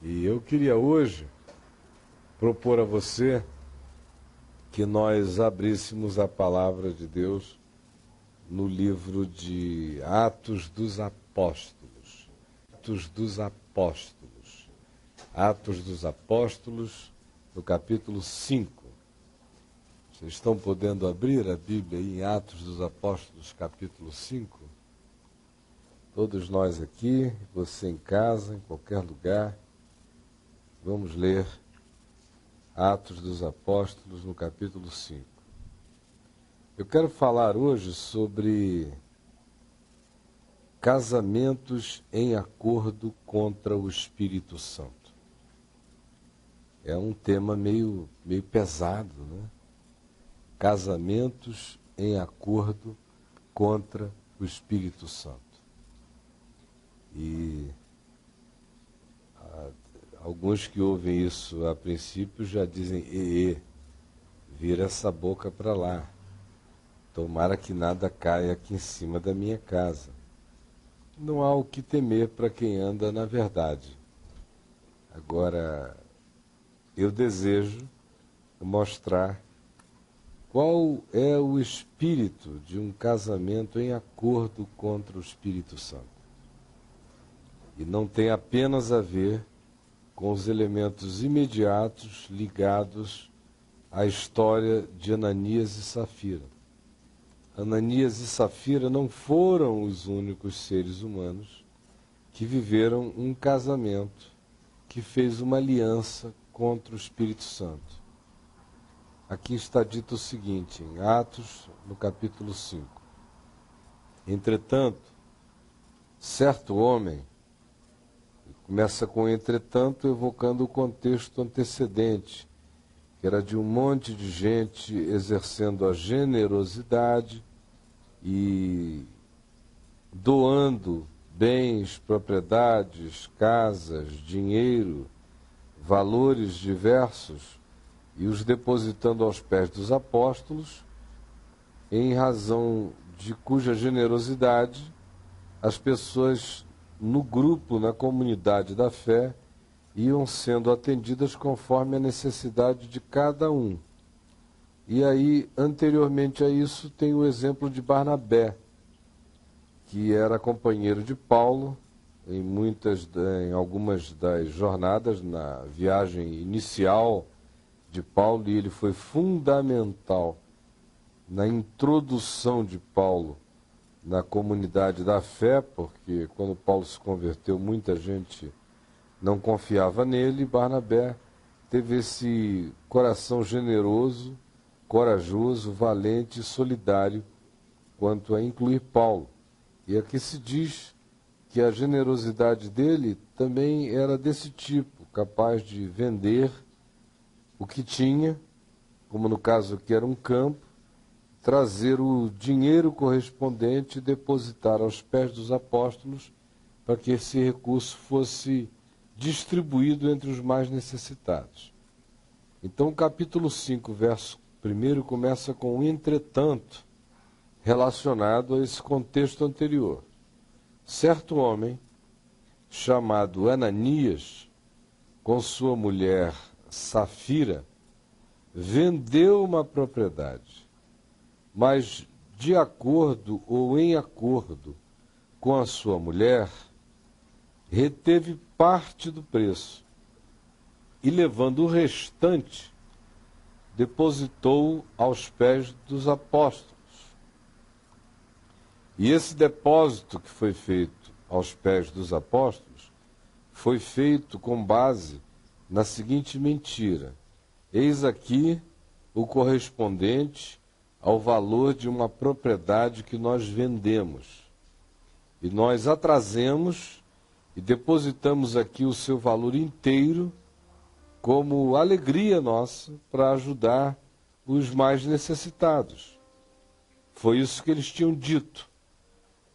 E eu queria hoje propor a você que nós abríssemos a palavra de Deus no livro de Atos dos Apóstolos. Atos dos Apóstolos. Atos dos Apóstolos, no capítulo 5. Vocês estão podendo abrir a Bíblia aí em Atos dos Apóstolos, capítulo 5? Todos nós aqui, você em casa, em qualquer lugar, vamos ler Atos dos Apóstolos, no capítulo 5. Eu quero falar hoje sobre casamentos em acordo contra o Espírito Santo. É um tema meio pesado, né? Casamentos em acordo contra o Espírito Santo. E alguns que ouvem isso a princípio já dizem, vira essa boca para lá. Tomara que nada caia aqui em cima da minha casa. Não há o que temer para quem anda na verdade. Agora, eu desejo mostrar qual é o espírito de um casamento em acordo contra o Espírito Santo. E não tem apenas a ver com os elementos imediatos ligados à história de Ananias e Safira. Ananias e Safira não foram os únicos seres humanos que viveram um casamento que fez uma aliança contra o Espírito Santo. Aqui está dito o seguinte, em Atos, no capítulo 5. Entretanto, certo homem, começa com entretanto, evocando o contexto antecedente, que era de um monte de gente exercendo a generosidade e doando bens, propriedades, casas, dinheiro, valores diversos, e os depositando aos pés dos apóstolos, em razão de cuja generosidade as pessoas no grupo, na comunidade da fé, iam sendo atendidas conforme a necessidade de cada um. E aí, anteriormente a isso, tem o exemplo de Barnabé, que era companheiro de Paulo em algumas das jornadas, na viagem inicial de Paulo, e ele foi fundamental na introdução de Paulo na comunidade da fé, porque quando Paulo se converteu, muita gente não confiava nele. Barnabé teve esse coração generoso, corajoso, valente e solidário quanto a incluir Paulo. E aqui se diz que a generosidade dele também era desse tipo, capaz de vender o que tinha, como no caso aqui era um campo, trazer o dinheiro correspondente e depositar aos pés dos apóstolos para que esse recurso fosse distribuído entre os mais necessitados. Então o capítulo 5, verso 1 começa com um entretanto relacionado a esse contexto anterior. Certo homem, chamado Ananias, com sua mulher Safira, vendeu uma propriedade, mas de acordo ou em acordo com a sua mulher, reteve parte do preço e, levando o restante, depositou aos pés dos apóstolos. E esse depósito que foi feito aos pés dos apóstolos foi feito com base na seguinte mentira: eis aqui o correspondente ao valor de uma propriedade que nós vendemos. E nós a trazemos e depositamos aqui o seu valor inteiro como alegria nossa para ajudar os mais necessitados. Foi isso que eles tinham dito,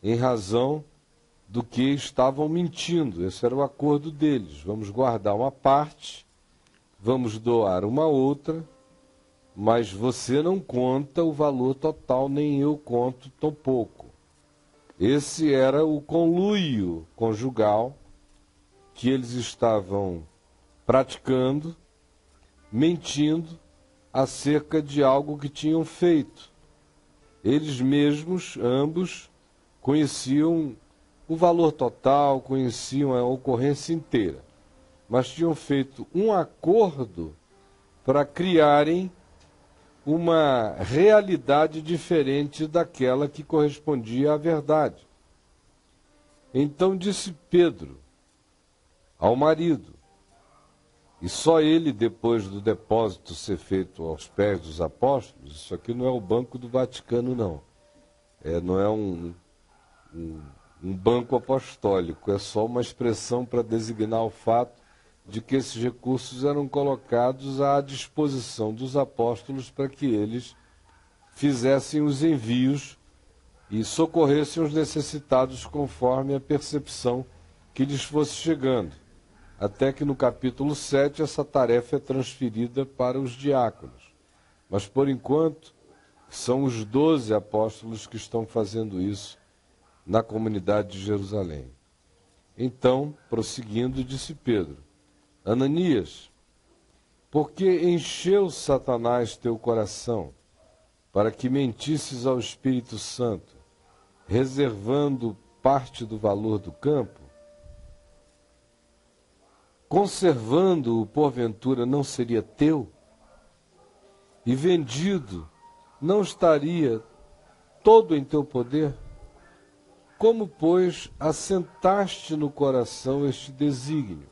em razão do que estavam mentindo. Esse era o acordo deles. Vamos guardar uma parte, vamos doar uma outra, mas você não conta o valor total, nem eu conto tão pouco. Esse era o conluio conjugal que eles estavam praticando, mentindo acerca de algo que tinham feito. Eles mesmos, ambos, conheciam o valor total, conheciam a ocorrência inteira, mas tinham feito um acordo para criarem uma realidade diferente daquela que correspondia à verdade. Então disse Pedro ao marido, e só ele, depois do depósito ser feito aos pés dos apóstolos, isso aqui não é o Banco do Vaticano, não. Não é um banco apostólico, é só uma expressão para designar o fato de que esses recursos eram colocados à disposição dos apóstolos para que eles fizessem os envios e socorressem os necessitados conforme a percepção que lhes fosse chegando. Até que no capítulo 7 essa tarefa é transferida para os diáconos. Mas, por enquanto, são os 12 apóstolos que estão fazendo isso na comunidade de Jerusalém. Então, prosseguindo, disse Pedro, Ananias, por que encheu Satanás teu coração para que mentisses ao Espírito Santo, reservando parte do valor do campo? Conservando-o, porventura, não seria teu? E vendido, não estaria todo em teu poder? Como, pois, assentaste no coração este desígnio?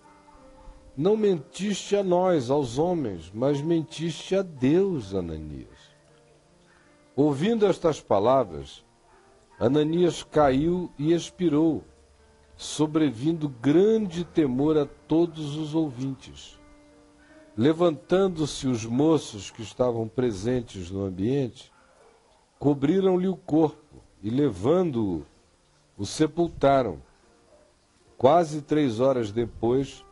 Não mentiste a nós, aos homens, mas mentiste a Deus, Ananias. Ouvindo estas palavras, Ananias caiu e expirou, sobrevindo grande temor a todos os ouvintes. Levantando-se os moços que estavam presentes no ambiente, cobriram-lhe o corpo e, levando-o, o sepultaram. Quase 3 horas depois,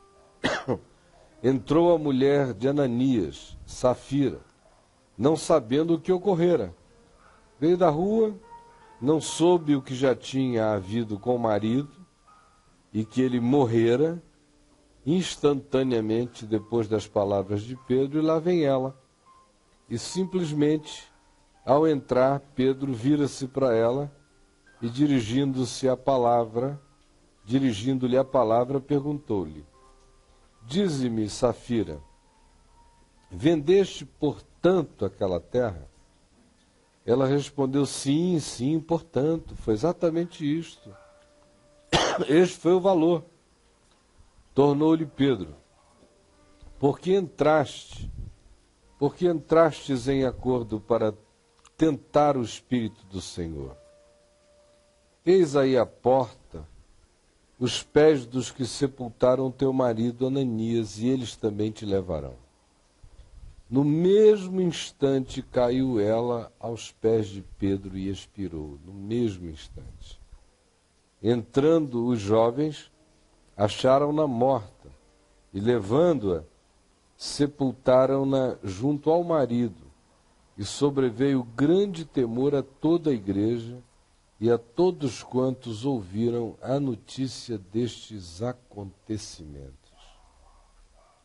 entrou a mulher de Ananias, Safira, não sabendo o que ocorrera. Veio da rua, não soube o que já tinha havido com o marido, e que ele morrera instantaneamente depois das palavras de Pedro, e lá vem ela. E simplesmente, ao entrar, Pedro vira-se para ela e dirigindo-lhe a palavra, perguntou-lhe, dize-me, Safira, vendeste, portanto, aquela terra? Ela respondeu, sim, sim, portanto, foi exatamente isto. Este foi o valor. Tornou-lhe Pedro, por que entrastes em acordo para tentar o Espírito do Senhor? Eis aí a porta, os pés dos que sepultaram teu marido Ananias, e eles também te levarão. No mesmo instante caiu ela aos pés de Pedro e expirou, no mesmo instante. Entrando os jovens, acharam-na morta e, levando-a, sepultaram-na junto ao marido. E sobreveio grande temor a toda a igreja e a todos quantos ouviram a notícia destes acontecimentos.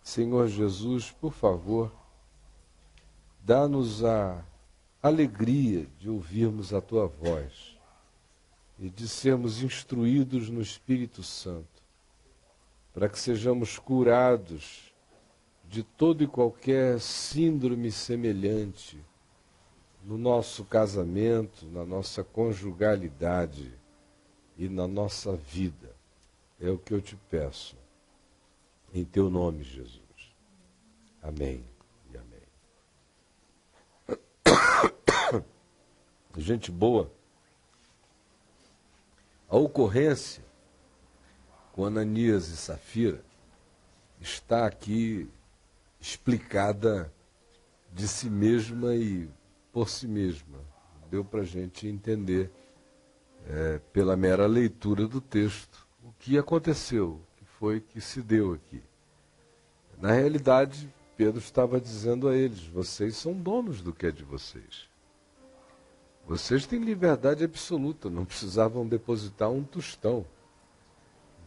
Senhor Jesus, por favor, dá-nos a alegria de ouvirmos a Tua voz e de sermos instruídos no Espírito Santo, para que sejamos curados de todo e qualquer síndrome semelhante no nosso casamento, na nossa conjugalidade e na nossa vida. É o que eu te peço, em Teu nome, Jesus. Amém e amém. Gente boa, a ocorrência com Ananias e Safira está aqui explicada de si mesma e por si mesma. Deu para a gente entender, pela mera leitura do texto, o que aconteceu, o que foi que se deu aqui. Na realidade, Pedro estava dizendo a eles, vocês são donos do que é de vocês. Vocês têm liberdade absoluta, não precisavam depositar um tostão.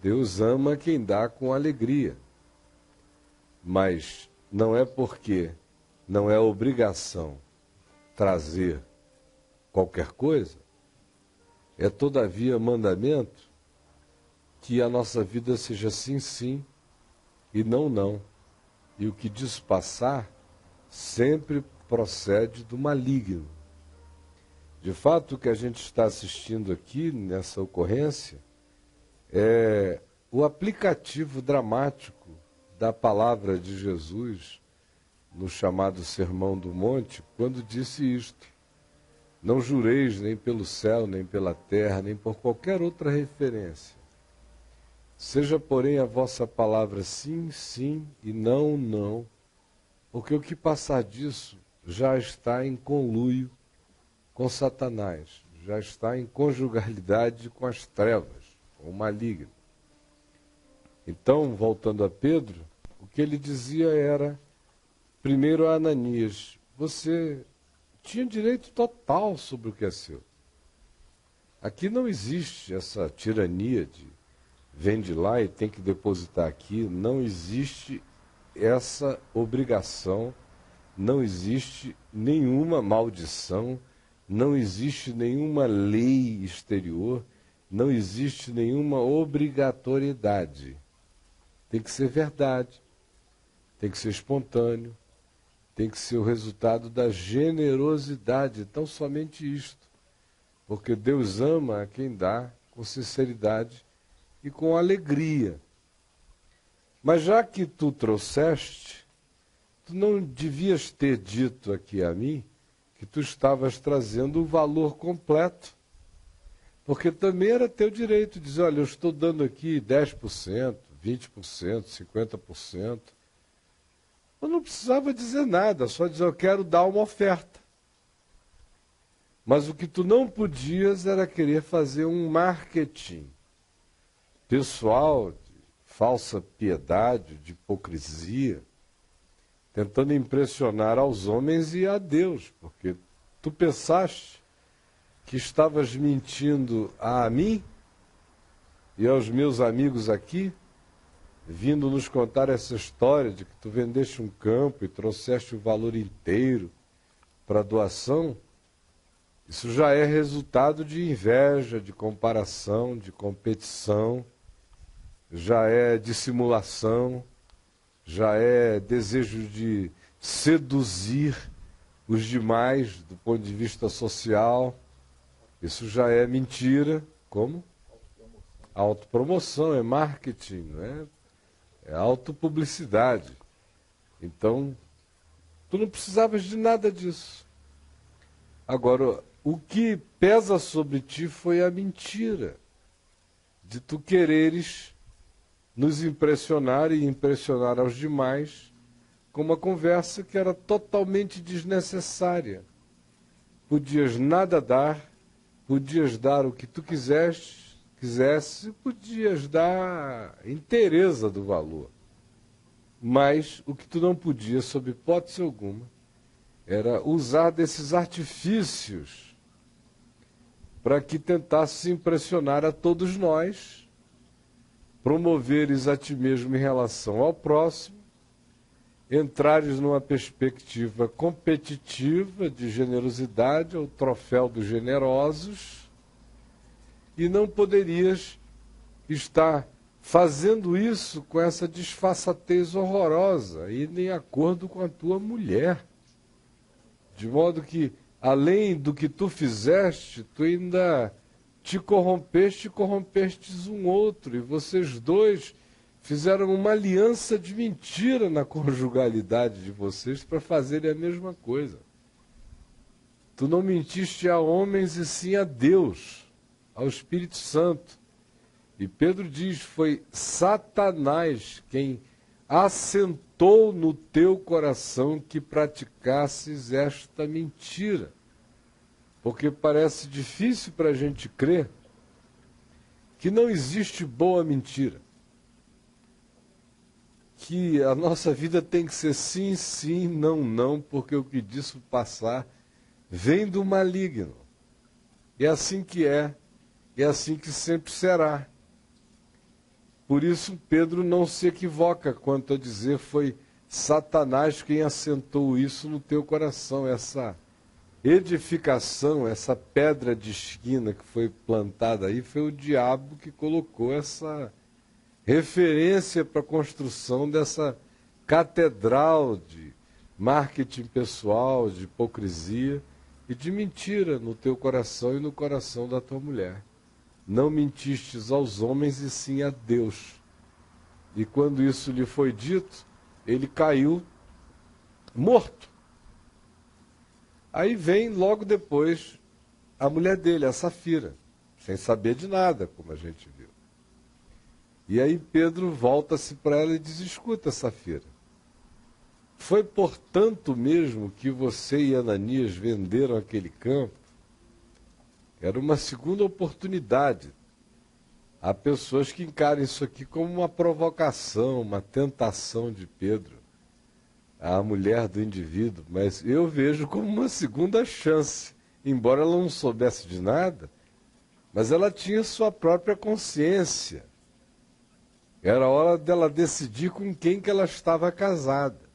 Deus ama quem dá com alegria. Mas não é porque não é obrigação trazer qualquer coisa, é todavia mandamento que a nossa vida seja sim, sim e não, não. E o que diz passar sempre procede do maligno. De fato, o que a gente está assistindo aqui nessa ocorrência é o aplicativo dramático da palavra de Jesus no chamado Sermão do Monte, quando disse isto: não jureis nem pelo céu, nem pela terra, nem por qualquer outra referência. Seja, porém, a vossa palavra sim, sim e não, não, porque o que passar disso já está em conluio com Satanás, já está em conjugalidade com as trevas, com o maligno. Então, voltando a Pedro, o que ele dizia era, primeiro a Ananias, você tinha direito total sobre o que é seu. Aqui não existe essa tirania de vende lá e tem que depositar aqui, não existe essa obrigação, não existe nenhuma maldição, não existe nenhuma lei exterior, não existe nenhuma obrigatoriedade. Tem que ser verdade, tem que ser espontâneo, tem que ser o resultado da generosidade, tão somente isto. Porque Deus ama a quem dá com sinceridade e com alegria. Mas já que tu trouxeste, tu não devias ter dito aqui a mim que tu estavas trazendo o valor completo. Porque também era teu direito dizer, olha, eu estou dando aqui 10%, 20%, 50%. Eu não precisava dizer nada, só dizer, eu quero dar uma oferta. Mas o que tu não podias era querer fazer um marketing pessoal, de falsa piedade, de hipocrisia, tentando impressionar aos homens e a Deus, porque tu pensaste que estavas mentindo a mim e aos meus amigos aqui, vindo nos contar essa história de que tu vendeste um campo e trouxeste o valor inteiro para doação. Isso já é resultado de inveja, de comparação, de competição, já é dissimulação, já é desejo de seduzir os demais do ponto de vista social. Isso já é mentira. Como? Autopromoção, é marketing, né? É autopublicidade. Então, tu não precisavas de nada disso. Agora, o que pesa sobre ti foi a mentira de tu quereres nos impressionar e impressionar aos demais com uma conversa que era totalmente desnecessária. Podias nada dar, podias dar o que tu quisesse, podias dar inteireza do valor. Mas o que tu não podias, sob hipótese alguma, era usar desses artifícios para que tentasse impressionar a todos nós, promoveres a ti mesmo em relação ao próximo, entrares numa perspectiva competitiva de generosidade, o troféu dos generosos, e não poderias estar fazendo isso com essa disfarçatez horrorosa e em acordo com a tua mulher. De modo que, além do que tu fizeste, tu ainda te corrompeste e corrompestes um outro, e vocês dois fizeram uma aliança de mentira na conjugalidade de vocês para fazerem a mesma coisa. Tu não mentiste a homens e sim a Deus, ao Espírito Santo. E Pedro diz, foi Satanás quem assentou no teu coração que praticasses esta mentira. Porque parece difícil para a gente crer que não existe boa mentira. Que a nossa vida tem que ser sim, sim, não, não, porque o que disso passar vem do maligno. É assim que é assim que sempre será. Por isso Pedro não se equivoca quanto a dizer foi Satanás quem assentou isso no teu coração, essa edificação, essa pedra de esquina que foi plantada aí, foi o diabo que colocou essa referência para a construção dessa catedral de marketing pessoal, de hipocrisia e de mentira no teu coração e no coração da tua mulher. Não mentistes aos homens e sim a Deus. E quando isso lhe foi dito, ele caiu morto. Aí vem logo depois a mulher dele, a Safira, sem saber de nada, como a gente viu. E aí Pedro volta-se para ela e diz: escuta, Safira, foi portanto mesmo que você e Ananias venderam aquele campo? Era uma segunda oportunidade. Há pessoas que encaram isso aqui como uma provocação, uma tentação de Pedro, a mulher do indivíduo, mas eu vejo como uma segunda chance, embora ela não soubesse de nada, mas ela tinha sua própria consciência. Era hora dela decidir com quem que ela estava casada.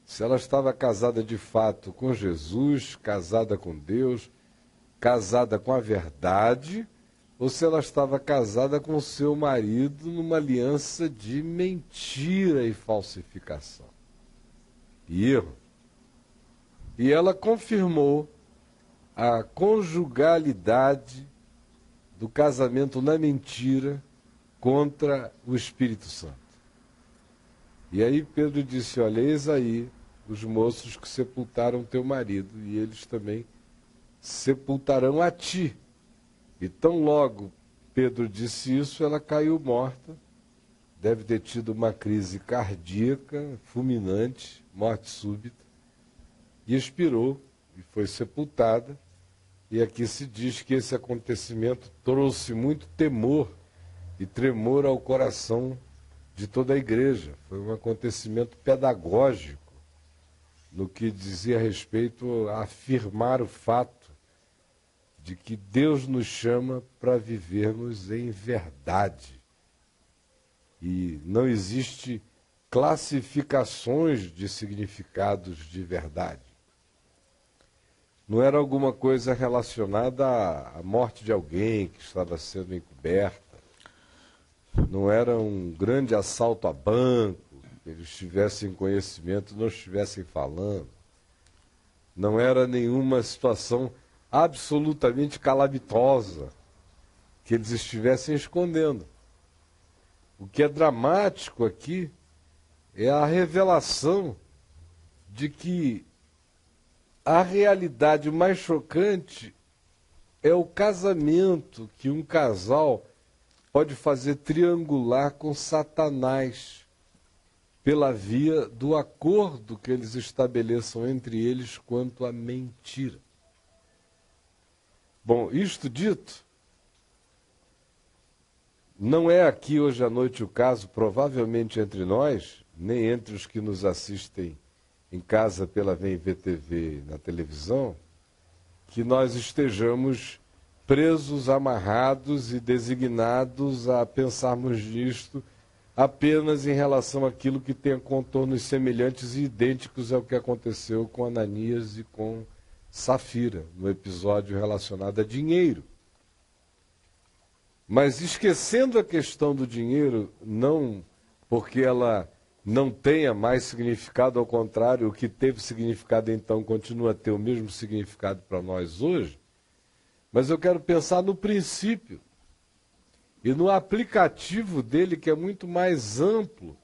Se ela estava casada de fato com Jesus, casada com Deus, casada com a verdade, ou se ela estava casada com seu marido numa aliança de mentira e falsificação. E erro. E ela confirmou a conjugalidade do casamento na mentira contra o Espírito Santo. E aí Pedro disse: olha, eis aí os moços que sepultaram teu marido, e eles também sepultarão a ti. E tão logo Pedro disse isso, ela caiu morta, deve ter tido uma crise cardíaca, fulminante, morte súbita, e expirou, e foi sepultada. E aqui se diz que esse acontecimento trouxe muito temor e tremor ao coração de toda a igreja. Foi um acontecimento pedagógico no que dizia respeito a afirmar o fato de que Deus nos chama para vivermos em verdade. E não existe classificações de significados de verdade. Não era alguma coisa relacionada à morte de alguém que estava sendo encoberta. Não era um grande assalto a banco, que eles tivessem conhecimento e não estivessem falando. Não era nenhuma situação absolutamente calamitosa que eles estivessem escondendo. O que é dramático aqui é a revelação de que a realidade mais chocante é o casamento que um casal pode fazer triangular com Satanás pela via do acordo que eles estabeleçam entre eles quanto à mentira. Bom, isto dito, não é aqui hoje à noite o caso, provavelmente entre nós, nem entre os que nos assistem em casa pela VMVTV na televisão, que nós estejamos presos, amarrados e designados a pensarmos nisto apenas em relação àquilo que tem contornos semelhantes e idênticos ao que aconteceu com Ananias e com Safira, no episódio relacionado a dinheiro. Mas esquecendo a questão do dinheiro, não porque ela não tenha mais significado, ao contrário, o que teve significado então continua a ter o mesmo significado para nós hoje, mas eu quero pensar no princípio e no aplicativo dele, que é muito mais amplo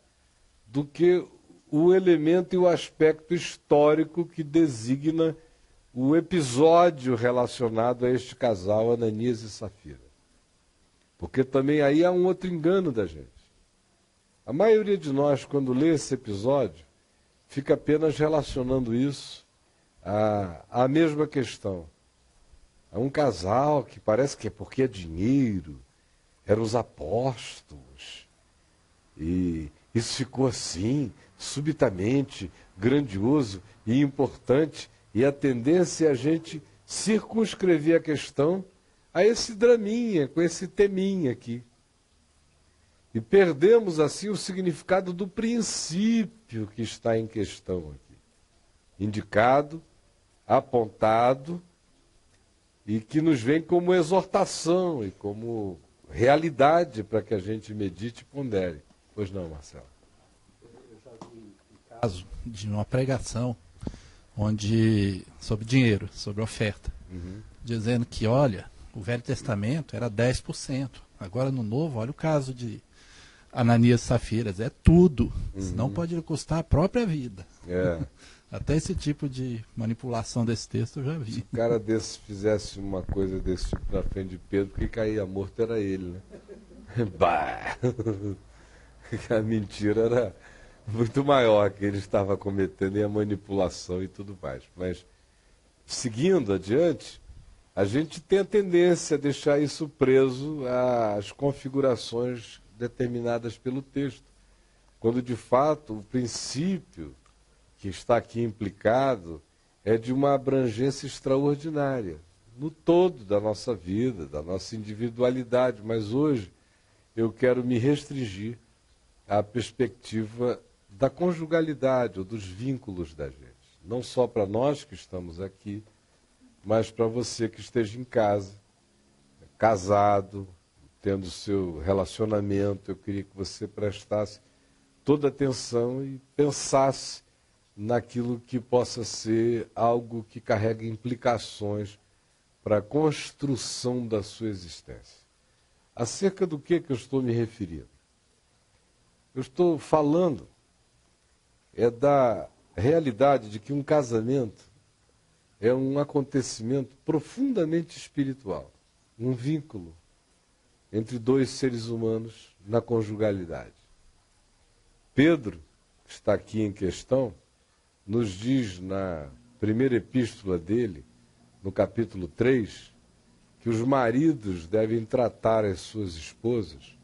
do que o elemento e o aspecto histórico que designa o episódio relacionado a este casal, Ananias e Safira. Porque também aí há um outro engano da gente. A maioria de nós, quando lê esse episódio, fica apenas relacionando isso à mesma questão. Há um casal que parece que é porque é dinheiro, eram os apóstolos, e isso ficou assim, subitamente, grandioso e importante, e a tendência é a gente circunscrever a questão a esse draminha, com esse teminha aqui. E perdemos, assim, o significado do princípio que está em questão aqui. Indicado, apontado, e que nos vem como exortação e como realidade para que a gente medite e pondere. Pois não, Marcelo? Eu já vi um caso de uma pregação sobre dinheiro, sobre oferta, dizendo que, olha, o Velho Testamento era 10%. Agora no Novo, olha o caso de Ananias e Safiras, é tudo. Senão pode custar a própria vida. É. Até esse tipo de manipulação desse texto eu já vi. Se um cara desse fizesse uma coisa desse tipo na frente de Pedro, quem caía morto era ele, né? Bah! A mentira era muito maior que ele estava cometendo, e a manipulação e tudo mais. Mas, seguindo adiante, a gente tem a tendência a deixar isso preso às configurações determinadas pelo texto, quando de fato o princípio que está aqui implicado é de uma abrangência extraordinária, no todo da nossa vida, da nossa individualidade. Mas hoje eu quero me restringir à perspectiva da conjugalidade ou dos vínculos da gente. Não só para nós que estamos aqui, mas para você que esteja em casa, casado, tendo seu relacionamento. Eu queria que você prestasse toda atenção e pensasse naquilo que possa ser algo que carrega implicações para a construção da sua existência. Acerca do que eu estou me referindo? Eu estou falando da realidade de que um casamento é um acontecimento profundamente espiritual, um vínculo entre dois seres humanos na conjugalidade. Pedro, que está aqui em questão, nos diz na primeira epístola dele, no capítulo 3, que os maridos devem tratar as suas esposas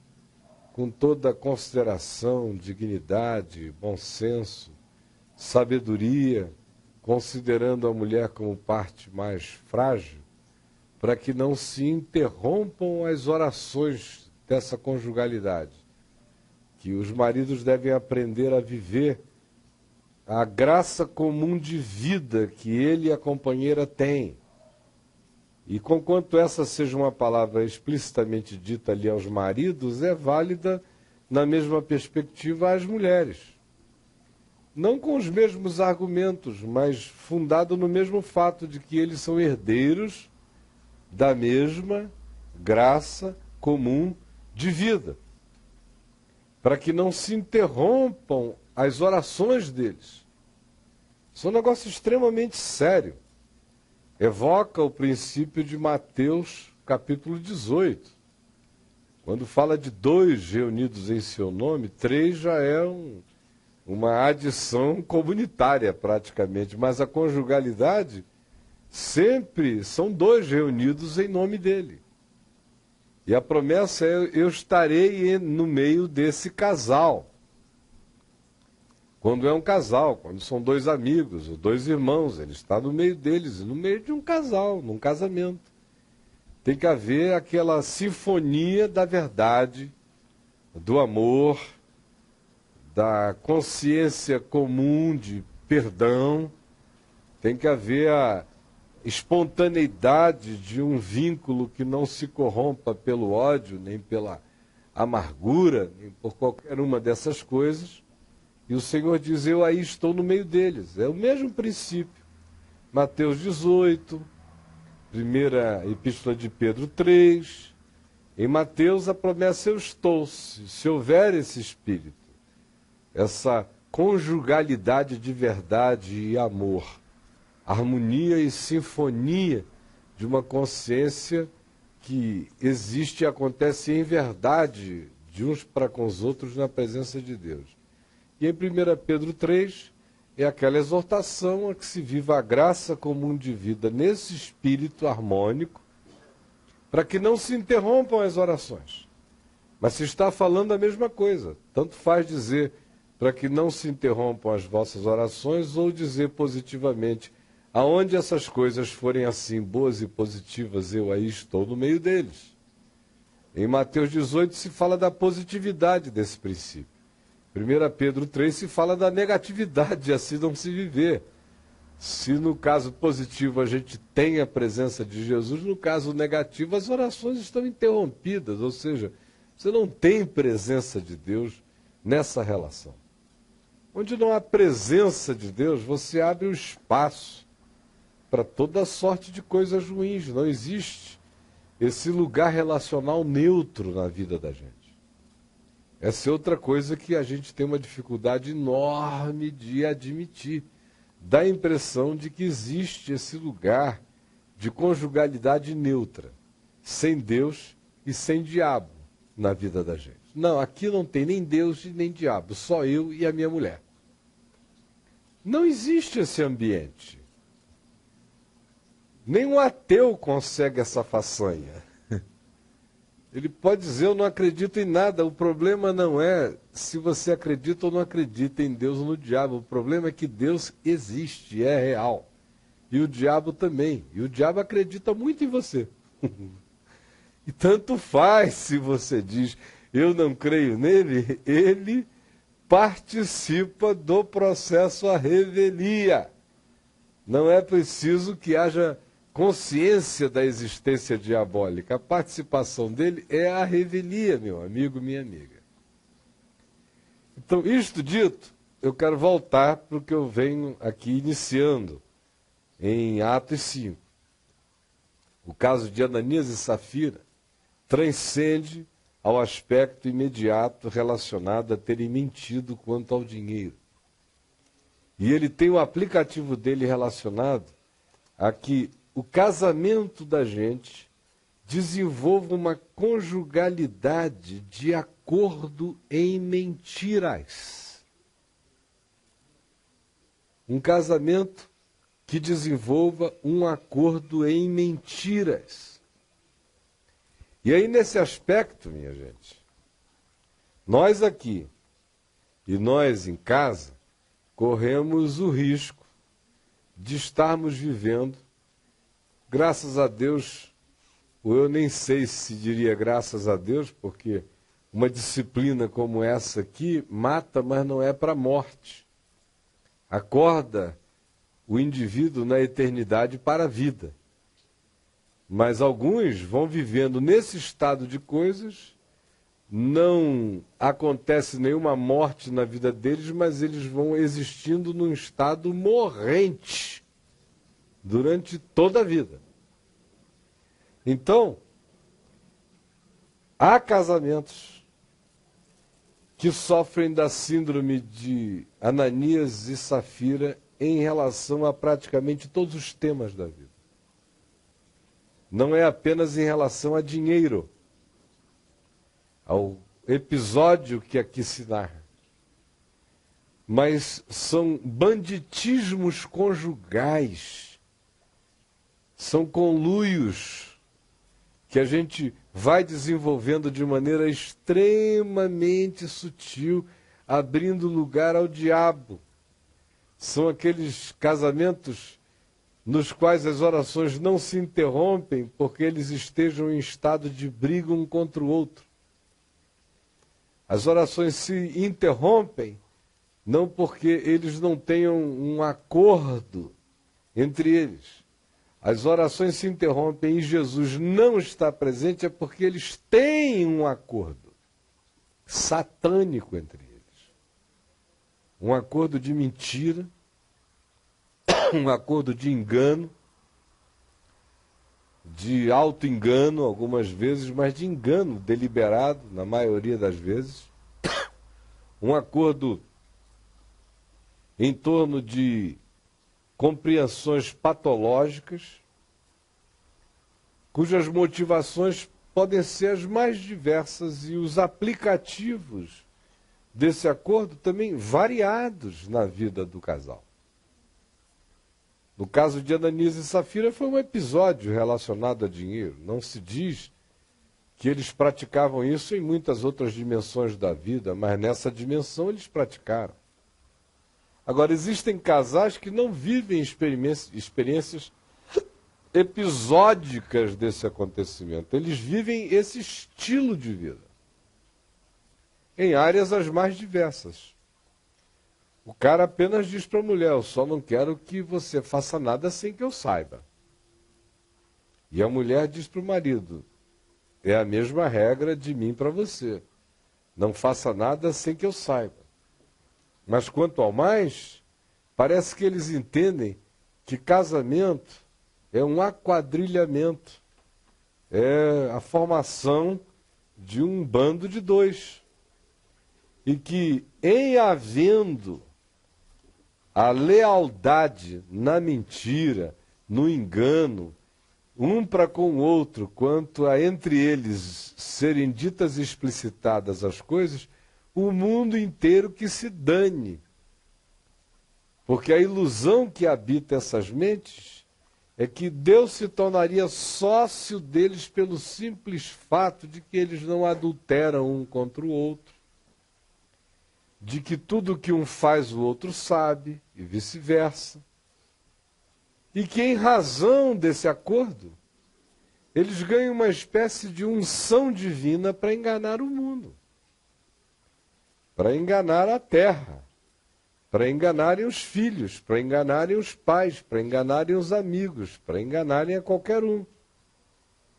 com toda a consideração, dignidade, bom senso, sabedoria, considerando a mulher como parte mais frágil, para que não se interrompam as orações dessa conjugalidade. Que os maridos devem aprender a viver a graça comum de vida que ele e a companheira têm. E conquanto essa seja uma palavra explicitamente dita ali aos maridos, é válida na mesma perspectiva às mulheres. Não com os mesmos argumentos, mas fundado no mesmo fato de que eles são herdeiros da mesma graça comum de vida. Para que não se interrompam as orações deles. Isso é um negócio extremamente sério. Evoca o princípio de Mateus, capítulo 18. Quando fala de 2 reunidos em seu nome, 3 já é uma adição comunitária praticamente, mas a conjugalidade sempre são 2 reunidos em nome dele. E a promessa é: eu estarei no meio desse casal. Quando é um casal, quando são 2 amigos ou 2 irmãos, ele está no meio deles, no meio de um casal, num casamento. Tem que haver aquela sinfonia da verdade, do amor, da consciência comum de perdão. Tem que haver a espontaneidade de um vínculo que não se corrompa pelo ódio, nem pela amargura, nem por qualquer uma dessas coisas. E o Senhor diz: eu aí estou no meio deles. É o mesmo princípio. Mateus 18, primeira epístola de Pedro 3. Em Mateus a promessa: eu estou, se houver esse espírito, essa conjugalidade de verdade e amor, harmonia e sinfonia de uma consciência que existe e acontece em verdade de uns para com os outros na presença de Deus. E em 1 Pedro 3 é aquela exortação a que se viva a graça comum de vida nesse espírito harmônico, para que não se interrompam as orações. Mas se está falando a mesma coisa. Tanto faz dizer para que não se interrompam as vossas orações, ou dizer positivamente: aonde essas coisas forem assim boas e positivas, eu aí estou no meio deles. Em Mateus 18 se fala da positividade desse princípio. 1 Pedro 3 se fala da negatividade, assim não se viver. Se no caso positivo a gente tem a presença de Jesus, no caso negativo as orações estão interrompidas, ou seja, você não tem presença de Deus nessa relação. Onde não há presença de Deus, você abre o espaço para toda sorte de coisas ruins. Não existe esse lugar relacional neutro na vida da gente. Essa é outra coisa que a gente tem uma dificuldade enorme de admitir. Dá a impressão de que existe esse lugar de conjugalidade neutra, sem Deus e sem diabo na vida da gente. Não, aqui não tem nem Deus e nem diabo, só eu e a minha mulher. Não existe esse ambiente. Nenhum ateu consegue essa façanha. Ele pode dizer, eu não acredito em nada. O problema não é se você acredita ou não acredita em Deus ou no diabo. O problema é que Deus existe, é real. E o diabo também. E o diabo acredita muito em você. E tanto faz se você diz, eu não creio nele, ele participa do processo à revelia. Não é preciso que haja consciência da existência diabólica. A participação dele é a revelia, meu amigo, minha amiga. Então, isto dito, eu quero voltar para o que eu venho aqui iniciando em Atos 5. O caso de Ananias e Safira transcende ao aspecto imediato relacionado a terem mentido quanto ao dinheiro. E ele tem o aplicativo dele relacionado a que o casamento da gente desenvolva uma conjugalidade de acordo em mentiras. Um casamento que desenvolva um acordo em mentiras. E aí, nesse aspecto, minha gente, nós aqui e nós em casa corremos o risco de estarmos vivendo, graças a Deus, ou eu nem sei se diria graças a Deus, porque uma disciplina como essa aqui mata, mas não é para a morte. Acorda o indivíduo na eternidade para a vida. Mas alguns vão vivendo nesse estado de coisas, não acontece nenhuma morte na vida deles, mas eles vão existindo num estado morrente durante toda a vida. Então, há casamentos que sofrem da síndrome de Ananias e Safira em relação a praticamente todos os temas da vida. Não é apenas em relação a dinheiro, ao episódio que aqui se narra, mas são banditismos conjugais, são conluios que a gente vai desenvolvendo de maneira extremamente sutil, abrindo lugar ao diabo. São aqueles casamentos nos quais as orações não se interrompem porque eles estejam em estado de briga um contra o outro. As orações se interrompem não porque eles não tenham um acordo entre eles. As orações se interrompem e Jesus não está presente é porque eles têm um acordo satânico entre eles. Um acordo de mentira, um acordo de engano, de auto-engano algumas vezes, mas de engano deliberado na maioria das vezes. Um acordo em torno de compreensões patológicas, cujas motivações podem ser as mais diversas e os aplicativos desse acordo também variados na vida do casal. No caso de Ananias e Safira foi um episódio relacionado a dinheiro. Não se diz que eles praticavam isso em muitas outras dimensões da vida, mas nessa dimensão eles praticaram. Agora, existem casais que não vivem experiências episódicas desse acontecimento. Eles vivem esse estilo de vida em áreas as mais diversas. O cara apenas diz para a mulher: eu só não quero que você faça nada sem que eu saiba. E a mulher diz para o marido: é a mesma regra de mim para você. Não faça nada sem que eu saiba. Mas quanto ao mais, parece que eles entendem que casamento é um aquadrilhamento. É a formação de um bando de dois. E que, em havendo a lealdade na mentira, no engano, um para com o outro, quanto a entre eles serem ditas e explicitadas as coisas, o mundo inteiro que se dane. Porque a ilusão que habita essas mentes é que Deus se tornaria sócio deles pelo simples fato de que eles não adulteram um contra o outro, de que tudo que um faz o outro sabe, e vice-versa. E que, em razão desse acordo, eles ganham uma espécie de unção divina para enganar o mundo, para enganar a terra, para enganarem os filhos, para enganarem os pais, para enganarem os amigos, para enganarem a qualquer um.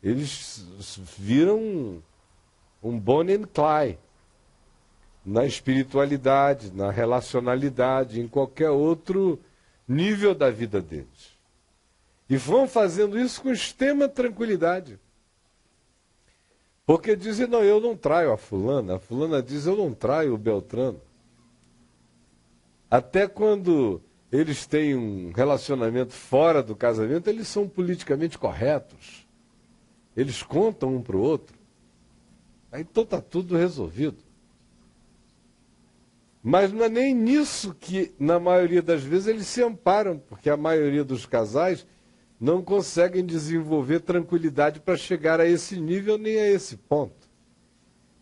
Eles viram um Bonnie and Clyde na espiritualidade, na relacionalidade, em qualquer outro nível da vida deles. E vão fazendo isso com extrema tranquilidade. Porque dizem: não, eu não traio a fulana diz: eu não traio o Beltrano. Até quando eles têm um relacionamento fora do casamento, eles são politicamente corretos. Eles contam um para o outro. Aí então está tudo resolvido. Mas não é nem nisso que, na maioria das vezes, eles se amparam, porque a maioria dos casais não conseguem desenvolver tranquilidade para chegar a esse nível nem a esse ponto.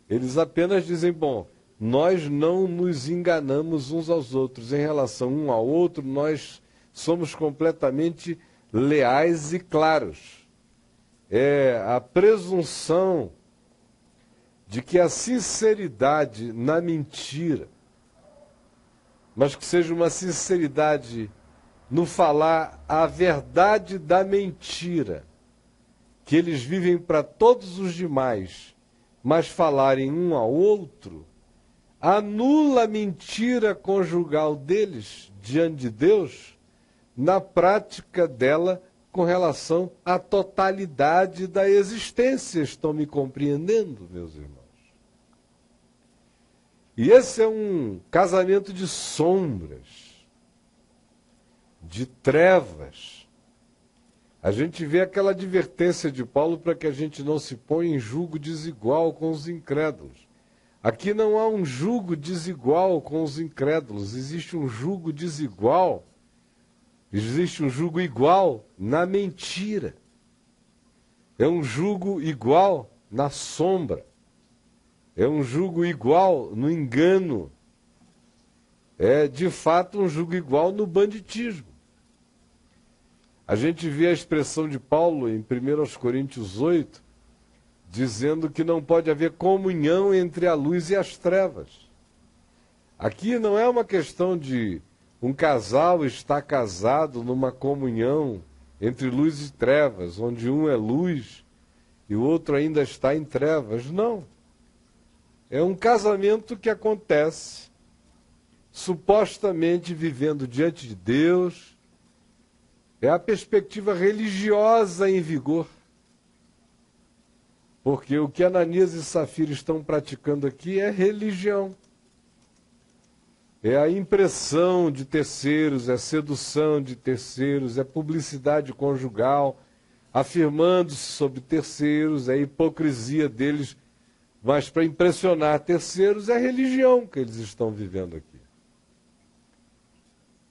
Eles apenas dizem: bom, nós não nos enganamos uns aos outros. Em relação um ao outro, nós somos completamente leais e claros. É a presunção de que a sinceridade na mentira, mas que seja uma sinceridade no falar a verdade da mentira, que eles vivem para todos os demais, mas falarem um ao outro, anula a mentira conjugal deles diante de Deus na prática dela com relação à totalidade da existência. Estão me compreendendo, meus irmãos? E esse é um casamento de sombras, de trevas. A gente vê aquela advertência de Paulo para que a gente não se ponha em julgo desigual com os incrédulos. Aqui não há um julgo desigual com os incrédulos, existe um julgo desigual, existe um julgo igual na mentira. É um julgo igual na sombra. É um julgo igual no engano. É, de fato, um julgo igual no banditismo. A gente vê a expressão de Paulo em 1 Coríntios 8, dizendo que não pode haver comunhão entre a luz e as trevas. Aqui não é uma questão de um casal estar casado numa comunhão entre luz e trevas, onde um é luz e o outro ainda está em trevas. Não. É um casamento que acontece supostamente vivendo diante de Deus. É a perspectiva religiosa em vigor. Porque o que Ananias e Safira estão praticando aqui é religião. É a impressão de terceiros, é sedução de terceiros, é publicidade conjugal, afirmando-se sobre terceiros, é a hipocrisia deles, mas para impressionar terceiros é a religião que eles estão vivendo aqui.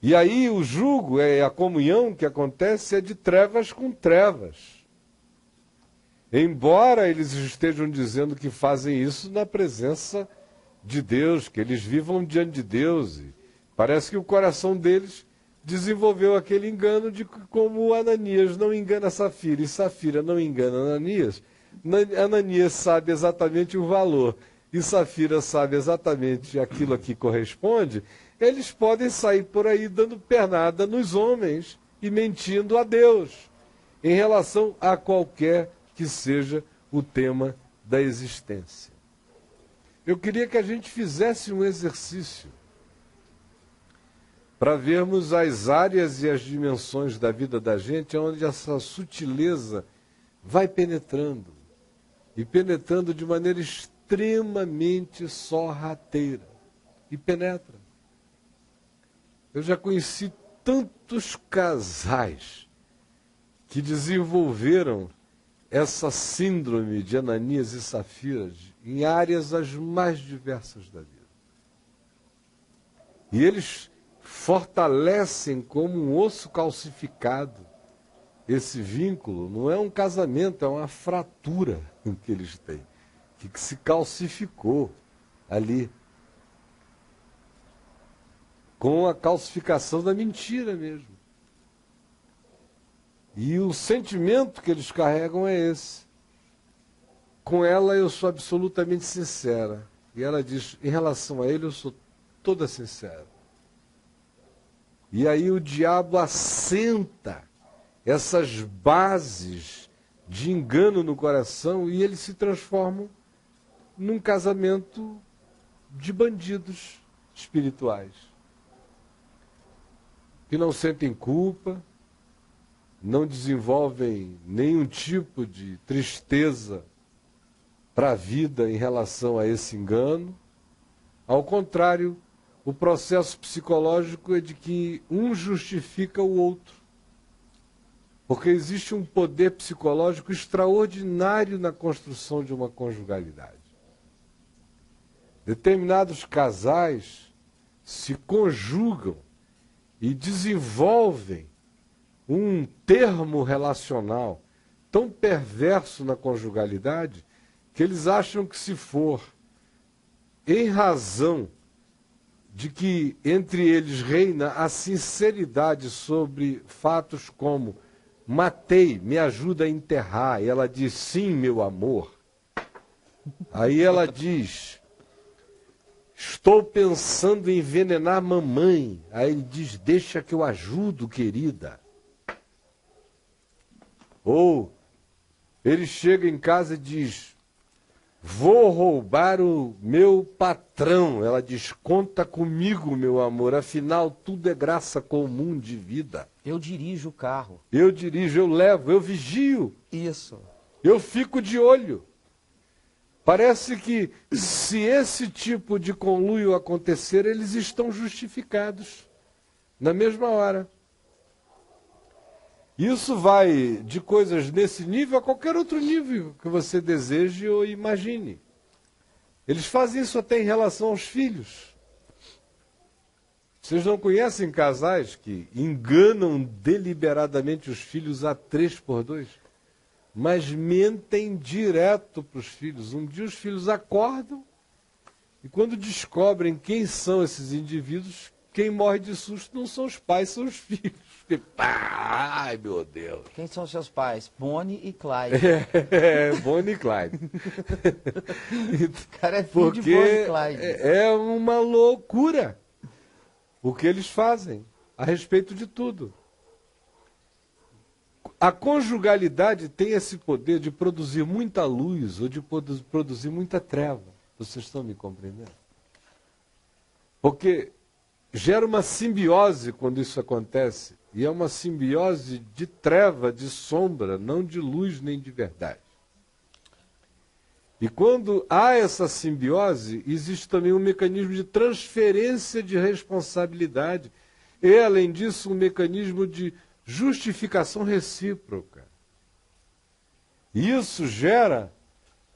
E aí o jugo, a comunhão que acontece é de trevas com trevas. Embora eles estejam dizendo que fazem isso na presença de Deus, que eles vivam diante de Deus. E parece que o coração deles desenvolveu aquele engano de que, como Ananias não engana Safira e Safira não engana Ananias, Ananias sabe exatamente o valor e Safira sabe exatamente aquilo a que corresponde, eles podem sair por aí dando pernada nos homens e mentindo a Deus em relação a qualquer que seja o tema da existência. Eu queria que a gente fizesse um exercício para vermos as áreas e as dimensões da vida da gente onde essa sutileza vai penetrando, e penetrando de maneira extremamente sorrateira, e penetra. Eu já conheci tantos casais que desenvolveram essa síndrome de Ananias e Safira em áreas as mais diversas da vida. E eles fortalecem como um osso calcificado esse vínculo. Não é um casamento, é uma fratura que eles têm, que se calcificou ali, com a calcificação da mentira mesmo. E o sentimento que eles carregam é esse. Com ela eu sou absolutamente sincera. E ela diz, em relação a ele eu sou toda sincera. E aí o diabo assenta essas bases de engano no coração e eles se transformam num casamento de bandidos espirituais. Que não sentem culpa, não desenvolvem nenhum tipo de tristeza para a vida em relação a esse engano. Ao contrário, o processo psicológico é de que um justifica o outro. Porque existe um poder psicológico extraordinário na construção de uma conjugalidade. Determinados casais se conjugam e desenvolvem um termo relacional tão perverso na conjugalidade que eles acham que, se for em razão de que entre eles reina a sinceridade sobre fatos como matei, me ajuda a enterrar, e ela diz sim, meu amor. Aí ela diz, estou pensando em envenenar mamãe. Aí ele diz, deixa que eu ajudo, querida. Ou ele chega em casa e diz, vou roubar o meu patrão. Ela diz, conta comigo, meu amor, afinal tudo é graça comum de vida. Eu dirijo o carro. Eu dirijo, eu levo, eu vigio. Isso. Eu fico de olho. Parece que se esse tipo de conluio acontecer, eles estão justificados na mesma hora. Isso vai de coisas nesse nível a qualquer outro nível que você deseje ou imagine. Eles fazem isso até em relação aos filhos. Vocês não conhecem casais que enganam deliberadamente os filhos a 3x2? Mas mentem direto para os filhos. Um dia os filhos acordam e quando descobrem quem são esses indivíduos, quem morre de susto não são os pais, são os filhos. Ai, meu Deus. Quem são seus pais? Bonnie e Clyde. Bonnie e Clyde. O cara é filho de Bonnie e Clyde. É uma loucura o que eles fazem a respeito de tudo. A conjugalidade tem esse poder de produzir muita luz ou de produzir muita treva. Vocês estão me compreendendo? Porque gera uma simbiose quando isso acontece. E é uma simbiose de treva, de sombra, não de luz nem de verdade. E quando há essa simbiose, existe também um mecanismo de transferência de responsabilidade. E, além disso, um mecanismo de justificação recíproca. E isso gera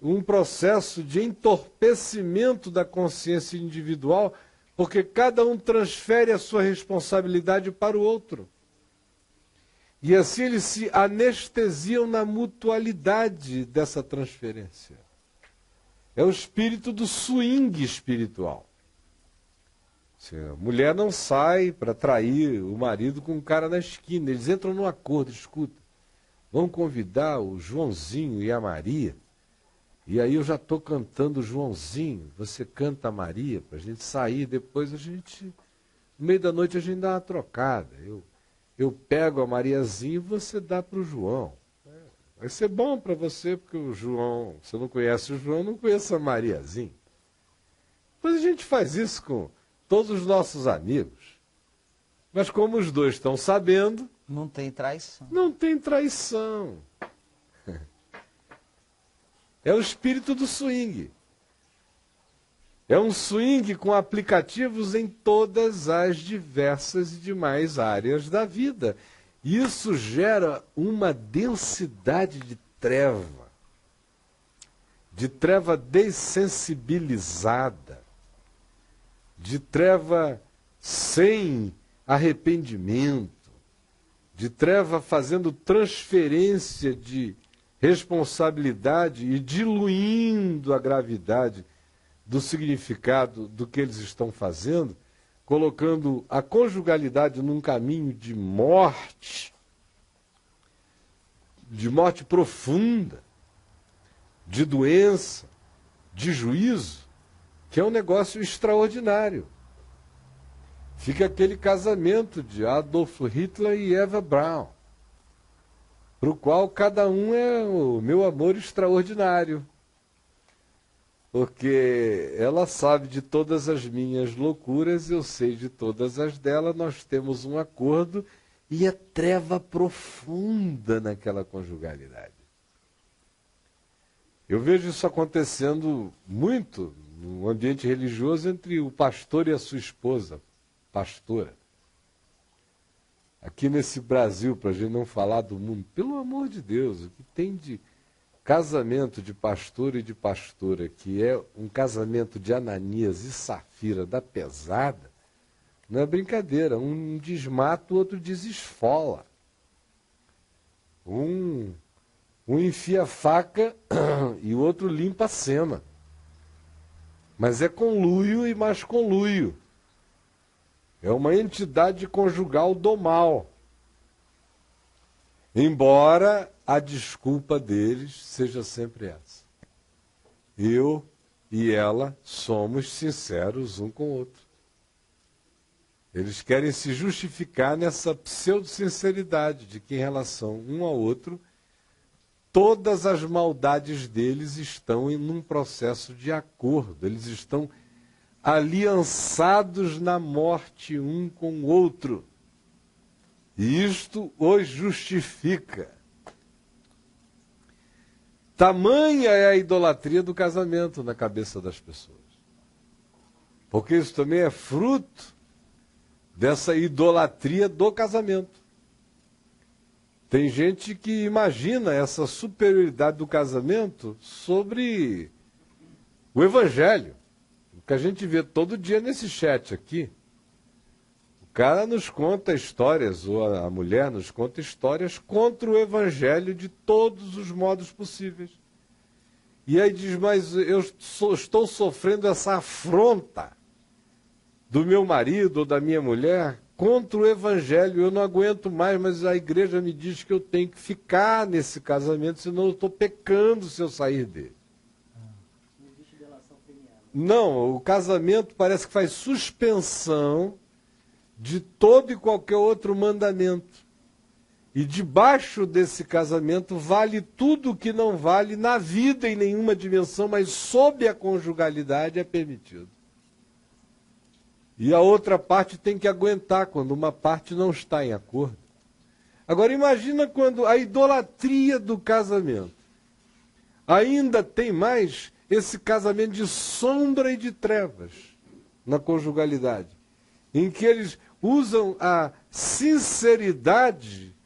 um processo de entorpecimento da consciência individual, porque cada um transfere a sua responsabilidade para o outro. E assim eles se anestesiam na mutualidade dessa transferência. É o espírito do swing espiritual. A mulher não sai para trair o marido com um cara na esquina. Eles entram num acordo, escuta, vamos convidar o Joãozinho e a Maria, e aí eu já estou cantando o Joãozinho, você canta a Maria, para a gente sair, depois a gente, no meio da noite a gente dá uma trocada. Eu pego a Mariazinha e você dá para o João. Vai ser bom para você, porque o João, você não conhece o João, não conhece a Mariazinha. Depois a gente faz isso com todos os nossos amigos. Mas como os dois estão sabendo... Não tem traição. Não tem traição. É o espírito do swing. É um swing com aplicativos em todas as diversas e demais áreas da vida. Isso gera uma densidade de treva dessensibilizada, de treva sem arrependimento, de treva fazendo transferência de responsabilidade e diluindo a gravidade do significado do que eles estão fazendo, colocando a conjugalidade num caminho de morte profunda, de doença, de juízo, que é um negócio extraordinário. Fica aquele casamento de Adolf Hitler e Eva Braun, para o qual cada um é o meu amor extraordinário. Porque ela sabe de todas as minhas loucuras, eu sei de todas as dela, nós temos um acordo e é treva profunda naquela conjugalidade. Eu vejo isso acontecendo muito no ambiente religioso entre o pastor e a sua esposa, pastora. Aqui nesse Brasil, para a gente não falar do mundo, pelo amor de Deus, o que tem de casamento de pastor e de pastora, que é um casamento de Ananias e Safira da pesada, não é brincadeira. Um desmata, o outro desesfola. Um enfia a faca e o outro limpa a cena. Mas é conluio e mais conluio. É uma entidade conjugal do mal. Embora a desculpa deles seja sempre essa. Eu e ela somos sinceros um com o outro. Eles querem se justificar nessa pseudo-sinceridade de que em relação um ao outro, todas as maldades deles estão em um processo de acordo. Eles estão aliançados na morte um com o outro. E isto os justifica. Tamanha é a idolatria do casamento na cabeça das pessoas. Porque isso também é fruto dessa idolatria do casamento. Tem gente que imagina essa superioridade do casamento sobre o Evangelho. O que a gente vê todo dia nesse chat aqui. O cara nos conta histórias, ou a mulher nos conta histórias contra o Evangelho de todos os modos possíveis. E aí diz, mas eu estou sofrendo essa afronta do meu marido ou da minha mulher contra o Evangelho. Eu não aguento mais, mas a igreja me diz que eu tenho que ficar nesse casamento, senão eu estou pecando se eu sair dele. Não, o casamento parece que faz suspensão de todo e qualquer outro mandamento. E debaixo desse casamento vale tudo o que não vale na vida em nenhuma dimensão, mas sob a conjugalidade é permitido. E a outra parte tem que aguentar quando uma parte não está em acordo. Agora imagina quando a idolatria do casamento ainda tem mais esse casamento de sombra e de trevas na conjugalidade, em que eles usam a sinceridade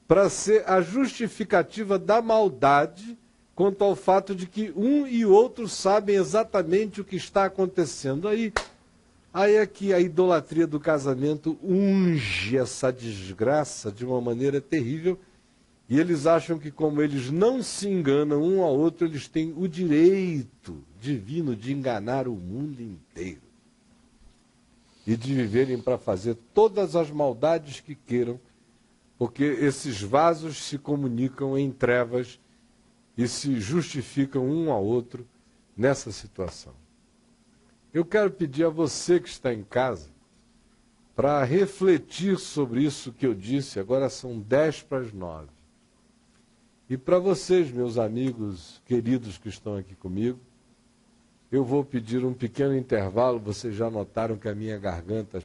para ser a justificativa da maldade quanto ao fato de que um e outro sabem exatamente o que está acontecendo. Aí é que a idolatria do casamento unge essa desgraça de uma maneira terrível, e eles acham que, como eles não se enganam um ao outro, eles têm o direito divino de enganar o mundo inteiro. e de viverem para fazer todas as maldades que queiram, porque esses vasos se comunicam em trevas e se justificam um ao outro nessa situação. Eu quero pedir a você que está em casa para refletir sobre isso que eu disse. Agora são 10:50. E para vocês, meus amigos queridos que estão aqui comigo, eu vou pedir um pequeno intervalo. Vocês já notaram que a minha garganta